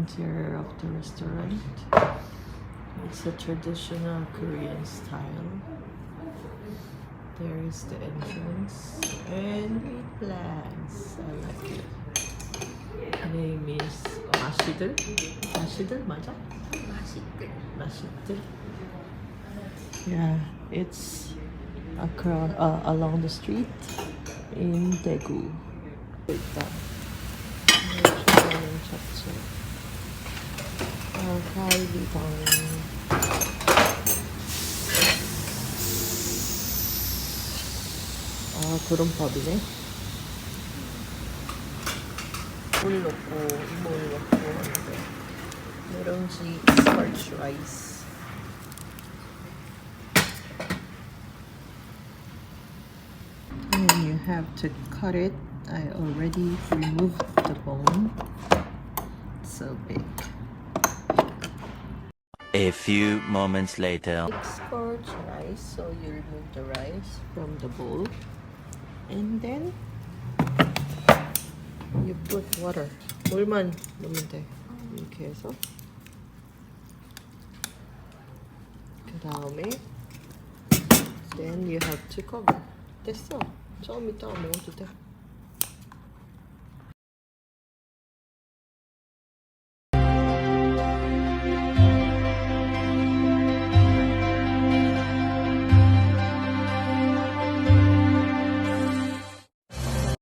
interior of the restaurant. It's a traditional Korean style. There is the entrance and with plants. I like it. The name is Masiddeul. Masiddeul, 맞아? Masiddeul. Yeah, it's across along the street in Daegu. Galbitang. 구름밥이네. 물 넣고 물 넣고 하는데 누룽지 scorched rice. And you have to cut it. I already removed the bone. It's so big. A few moments later. Scorched rice, so you remove the rice from the bowl. And then you put water. 물만 넣으면 돼. 이렇게 해서 그 다음에 then you have to cover. 됐어. 좀 이따가 먹어도 돼.